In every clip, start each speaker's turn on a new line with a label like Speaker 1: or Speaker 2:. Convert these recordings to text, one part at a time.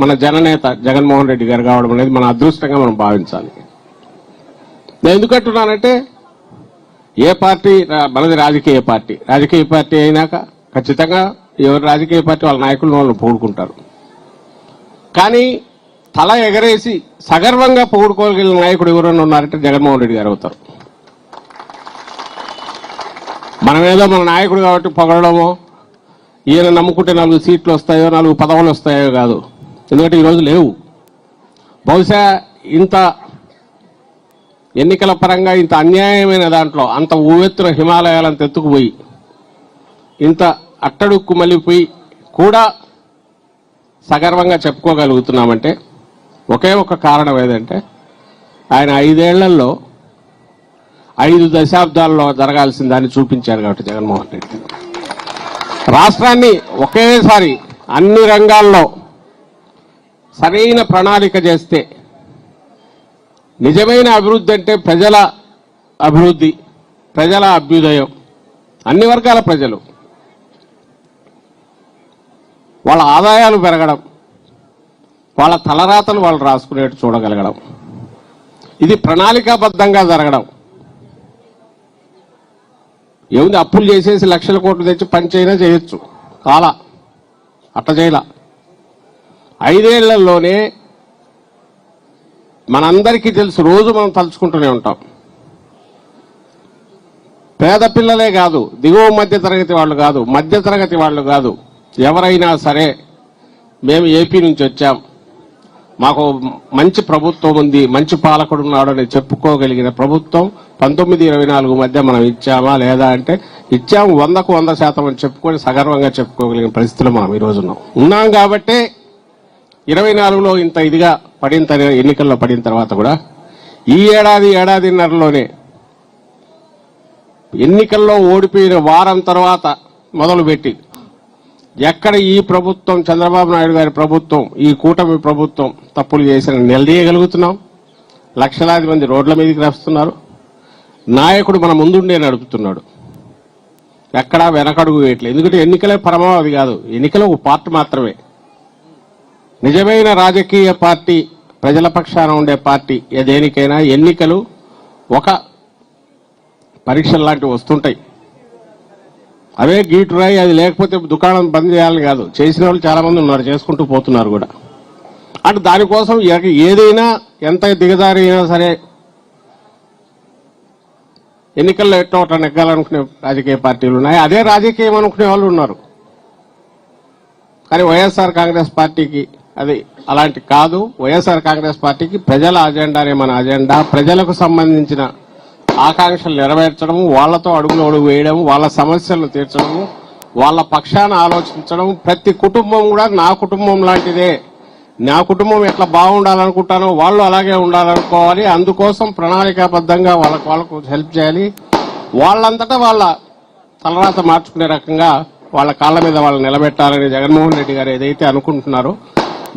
Speaker 1: మన జననేత జగన్మోహన్ రెడ్డి గారు కావడం అనేది మన అదృష్టంగా మనం భావించాలి. నేను ఎందుకంటున్నానంటే ఏ పార్టీ మనది రాజకీయ పార్టీ అయినాక ఖచ్చితంగా ఎవరు రాజకీయ పార్టీ వాళ్ళ నాయకులను వాళ్ళు పొగుడుకుంటారు. కానీ తల ఎగరేసి సగర్వంగా పొగుడుకోగలిగిన నాయకుడు ఎవరైనా ఉన్నారంటే జగన్మోహన్ రెడ్డి గారు అవుతారు. మనమేదో మన నాయకుడు కాబట్టి పొగడమో, ఈయన నమ్ముకుంటే 4 సీట్లు వస్తాయో 4 పదవులు వస్తాయో కాదు. ఎందుకంటే ఈరోజు లేవు. బహుశా ఇంత ఎన్నికల పరంగా ఇంత అన్యాయమైన దాంట్లో అంత ఊవెత్తున హిమాలయాలను ఎత్తుకుపోయి ఇంత అట్టడుక్కు మళ్ళీపోయి కూడా సగర్వంగా చెప్పుకోగలుగుతున్నామంటే ఒకే ఒక కారణం ఏదంటే ఆయన 5 ఏళ్లలో 5 దశాబ్దాల్లో జరగాల్సిన దాన్ని చూపించారు కాబట్టి జగన్మోహన్ రెడ్డి రాష్ట్రాన్ని ఒకేసారి అన్ని రంగాల్లో సరైన ప్రణాళిక చేస్తే నిజమైన అభివృద్ధి అంటే ప్రజల అభివృద్ధి, ప్రజల అభ్యుదయం, అన్ని వర్గాల ప్రజలు వాళ్ళ ఆదాయాలు పెరగడం, వాళ్ళ తలరాతలు వాళ్ళు రాసుకునేట్టు చూడగలగడం, ఇది ప్రణాళికాబద్ధంగా జరగడం. ఏముంది, అప్పులు చేసేసి లక్షల కోట్లు తెచ్చి పని చేయనా చేయొచ్చు, కాలా అట్ట చేయలా. 5 ఏళ్లలోనే మనందరికీ తెలుసు, రోజు మనం తలుచుకుంటూనే ఉంటాం. పేద పిల్లలే కాదు, దిగువ మధ్య తరగతి వాళ్ళు కాదు, మధ్య తరగతి వాళ్ళు కాదు, ఎవరైనా సరే మేము ఏపీ నుంచి వచ్చాం, మాకు మంచి ప్రభుత్వం ఉంది, మంచి పాలకుడు ఉన్నాడు అని చెప్పుకోగలిగిన ప్రభుత్వం 1924 మధ్య మనం ఇచ్చామా లేదా అంటే ఇచ్చాము. 100కు 100% అని చెప్పుకొని సగర్వంగా చెప్పుకోగలిగిన పరిస్థితులు మనం ఈరోజు ఉన్నాం. కాబట్టే 24లో ఇంత ఇదిగా ఎన్నికల్లో పడిన తర్వాత కూడా ఈ ఏడాదిన్నరలోనే ఎన్నికల్లో ఓడిపోయిన వారం తర్వాత మొదలుపెట్టి ఎక్కడ ఈ ప్రభుత్వం, చంద్రబాబు నాయుడు గారి ప్రభుత్వం, ఈ కూటమి ప్రభుత్వం తప్పులు చేసిన నిలదీయగలుగుతున్నాం. లక్షలాది మంది రోడ్ల మీదకి వస్తున్నారు. నాయకుడు మన ముందుండే నడుపుతున్నాడు, ఎక్కడా వెనకడుగు వేయట్లేదు. ఎందుకంటే ఎన్నికలే పరమావధి కాదు, ఎన్నికలు ఒక పార్ట్ మాత్రమే. నిజమైన రాజకీయ పార్టీ, ప్రజల పక్షాన ఉండే పార్టీ దేనికైనా ఎన్నికలు ఒక పరీక్షలు లాంటివి వస్తుంటాయి. అవే గీటురాయి, అది లేకపోతే దుకాణం బంద్ చేయాలని కాదు. చేసిన వాళ్ళు చాలా మంది ఉన్నారు, చేసుకుంటూ పోతున్నారు కూడా. అంటే దానికోసం ఏదైనా ఎంత దిగజారి అయినా సరే ఎన్నికల్లో ఎట్టో ఒకటి నెగ్గాలనుకునే రాజకీయ పార్టీలు ఉన్నాయి. అదే రాజకీయం అనుకునే వాళ్ళు ఉన్నారు. కానీ వైఎస్ఆర్ కాంగ్రెస్ పార్టీకి అది అలాంటి కాదు. వైఎస్ఆర్ కాంగ్రెస్ పార్టీకి ప్రజల అజెండానే మన అజెండా. ప్రజలకు సంబంధించిన ఆకాంక్షలు నెరవేర్చడం, వాళ్లతో అడుగు వేయడం, వాళ్ళ సమస్యలను తీర్చడము, వాళ్ళ పక్షాన ఆలోచించడం. ప్రతి కుటుంబం కూడా నా కుటుంబం లాంటిదే, నా కుటుంబం ఎట్లా బాగుండాలనుకుంటానో వాళ్ళు అలాగే ఉండాలనుకోవాలి. అందుకోసం ప్రణాళికాబద్ధంగా వాళ్ళకు హెల్ప్ చేయాలి. వాళ్ళంతటా వాళ్ళ తలరాత మార్చుకునే రకంగా వాళ్ళ కాళ్ల మీద వాళ్ళు నిలబెట్టాలని జగన్మోహన్ రెడ్డి గారు ఏదైతే అనుకుంటున్నారో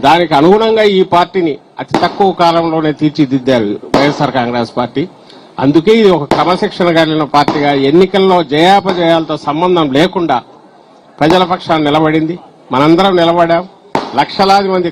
Speaker 1: దానికి అనుగుణంగా ఈ పార్టీని అతి తక్కువ కాలంలోనే తీర్చిదిద్దారు వైఎస్ఆర్ కాంగ్రెస్ పార్టీ. అందుకే ఇది ఒక క్రమశిక్షణ కలిగిన పార్టీగా ఎన్నికల్లో జయాపజయాలతో సంబంధం లేకుండా ప్రజల పక్షాన్ని నిలబడింది. మనందరం నిలబడాం. లక్షలాది మంది